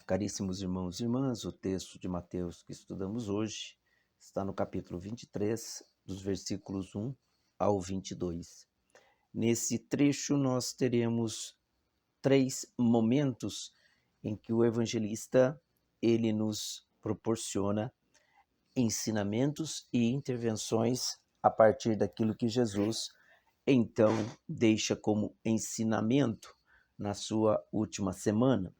Caríssimos irmãos e irmãs, o texto de Mateus que estudamos hoje está no capítulo 23, dos versículos 1 ao 22. Nesse trecho nós teremos 3 momentos em que o evangelista ele nos proporciona ensinamentos e intervenções a partir daquilo que Jesus então deixa como ensinamento na sua última semana.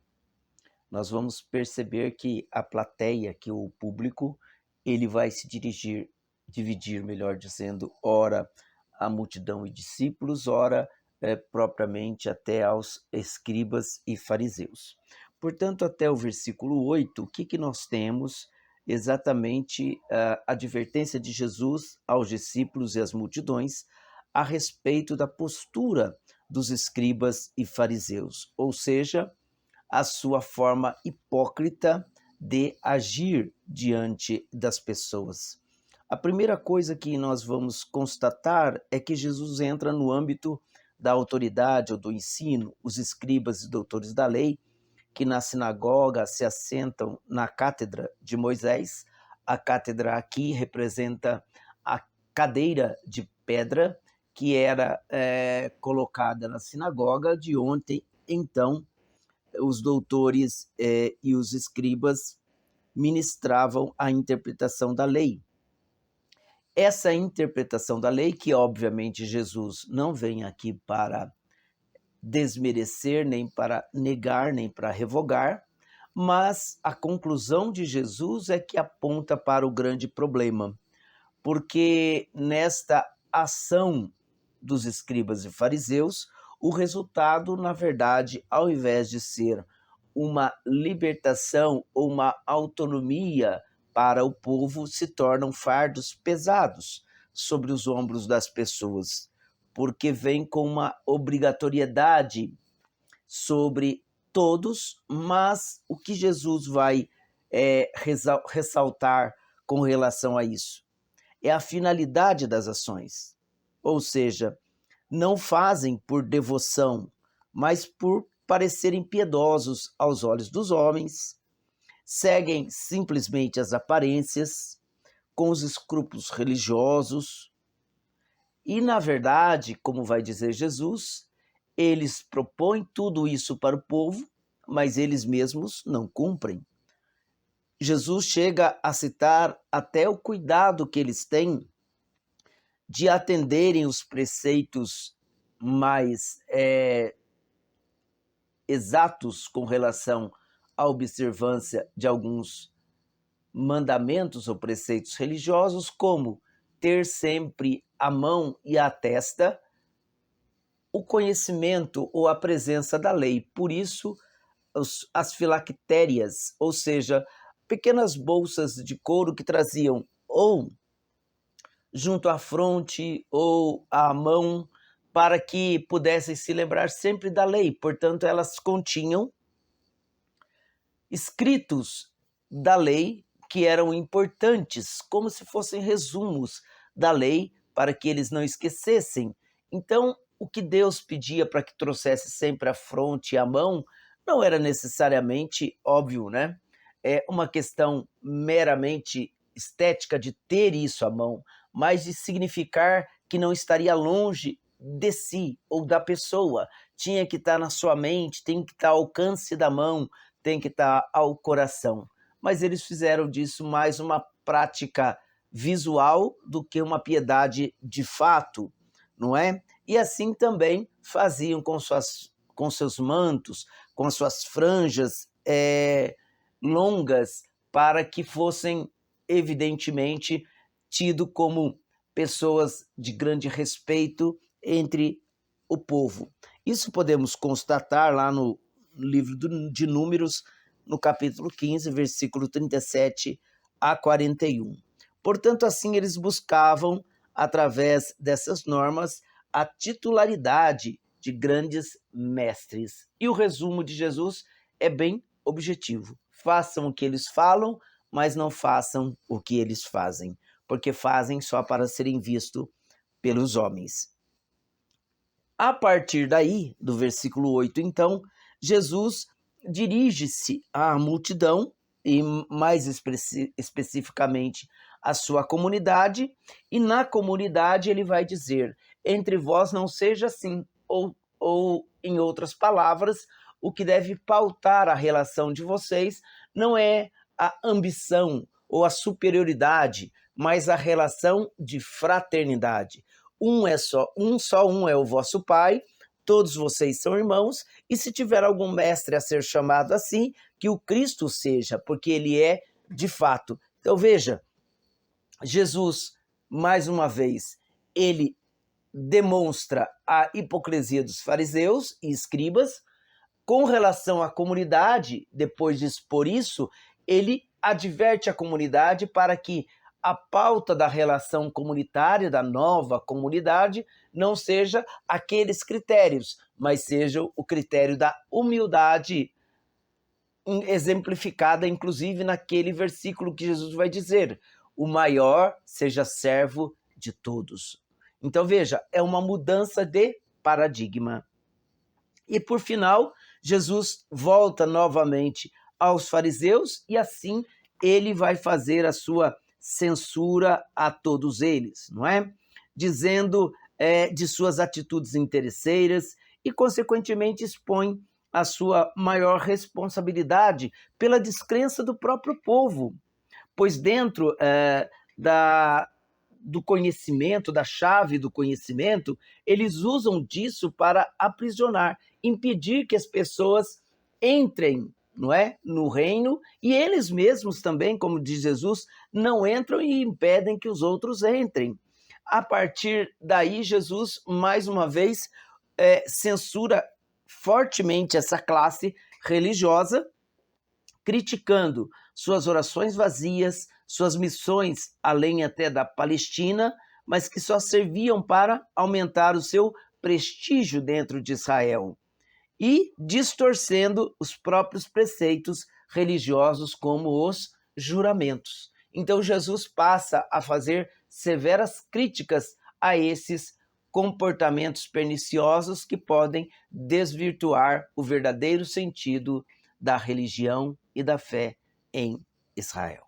Nós vamos perceber que a plateia, que o público, ele vai se dividir, melhor dizendo, ora a multidão e discípulos, ora propriamente até aos escribas e fariseus. Portanto, até o versículo 8, o que nós temos? Exatamente a advertência de Jesus aos discípulos e às multidões a respeito da postura dos escribas e fariseus, ou seja, a sua forma hipócrita de agir diante das pessoas. A primeira coisa que nós vamos constatar é que Jesus entra no âmbito da autoridade ou do ensino. Os escribas e doutores da lei, que na sinagoga se assentam na cátedra de Moisés. A cátedra aqui representa a cadeira de pedra que era colocada na sinagoga, de onde então os doutores e os escribas ministravam a interpretação da lei. Essa interpretação da lei, que obviamente Jesus não vem aqui para desmerecer, nem para negar, nem para revogar, mas a conclusão de Jesus é que aponta para o grande problema, porque nesta ação dos escribas e fariseus, o resultado, na verdade, ao invés de ser uma libertação ou uma autonomia para o povo, se tornam fardos pesados sobre os ombros das pessoas, porque vem com uma obrigatoriedade sobre todos, mas o que Jesus vai ressaltar com relação a isso? É a finalidade das ações, ou seja, não fazem por devoção, mas por parecerem piedosos aos olhos dos homens, seguem simplesmente as aparências, com os escrúpulos religiosos, e na verdade, como vai dizer Jesus, eles propõem tudo isso para o povo, mas eles mesmos não cumprem. Jesus chega a citar até o cuidado que eles têm de atenderem os preceitos mais exatos com relação à observância de alguns mandamentos ou preceitos religiosos, como ter sempre à mão e à testa o conhecimento ou a presença da lei. Por isso, as filactérias, ou seja, pequenas bolsas de couro que traziam ou junto à fronte ou à mão, para que pudessem se lembrar sempre da lei. Portanto, elas continham escritos da lei que eram importantes, como se fossem resumos da lei, para que eles não esquecessem. Então, o que Deus pedia para que trouxesse sempre à fronte e à mão, não era necessariamente óbvio, né? É uma questão meramente estética de ter isso à mão, mas de significar que não estaria longe de si ou da pessoa. Tinha que estar na sua mente, tem que estar ao alcance da mão, tem que estar ao coração. Mas eles fizeram disso mais uma prática visual do que uma piedade de fato, não é? E assim também faziam com seus mantos, com as suas franjas longas, para que fossem evidentemente tido como pessoas de grande respeito entre o povo. Isso podemos constatar lá no livro de Números, no capítulo 15, versículo 37 a 41. Portanto, assim eles buscavam, através dessas normas, a titularidade de grandes mestres. E o resumo de Jesus é bem objetivo. Façam o que eles falam, mas não façam o que eles fazem, porque fazem só para serem vistos pelos homens. A partir daí, do versículo 8, então, Jesus dirige-se à multidão, e mais especificamente à sua comunidade, e na comunidade ele vai dizer: entre vós não seja assim, ou em outras palavras, o que deve pautar a relação de vocês não é a ambição ou a superioridade, mas a relação de fraternidade. Um é o vosso Pai, todos vocês são irmãos, e se tiver algum mestre a ser chamado assim, que o Cristo seja, porque ele é de fato. Então veja, Jesus, mais uma vez, ele demonstra a hipocrisia dos fariseus e escribas. Com relação à comunidade, depois de expor isso, ele adverte a comunidade para que a pauta da relação comunitária, da nova comunidade, não seja aqueles critérios, mas seja o critério da humildade, exemplificada inclusive naquele versículo que Jesus vai dizer: o maior seja servo de todos. Então veja, é uma mudança de paradigma. E por final, Jesus volta novamente aos fariseus e assim ele vai fazer a sua censura a todos eles, não é? Dizendo de suas atitudes interesseiras e, consequentemente, expõe a sua maior responsabilidade pela descrença do próprio povo, pois dentro do conhecimento, da chave do conhecimento, eles usam disso para aprisionar, impedir que as pessoas entrem, não é, no reino, e eles mesmos também, como diz Jesus, não entram e impedem que os outros entrem. A partir daí, Jesus, mais uma vez, censura fortemente essa classe religiosa, criticando suas orações vazias, suas missões além até da Palestina, mas que só serviam para aumentar o seu prestígio dentro de Israel e distorcendo os próprios preceitos religiosos, como os juramentos. Então Jesus passa a fazer severas críticas a esses comportamentos perniciosos que podem desvirtuar o verdadeiro sentido da religião e da fé em Israel.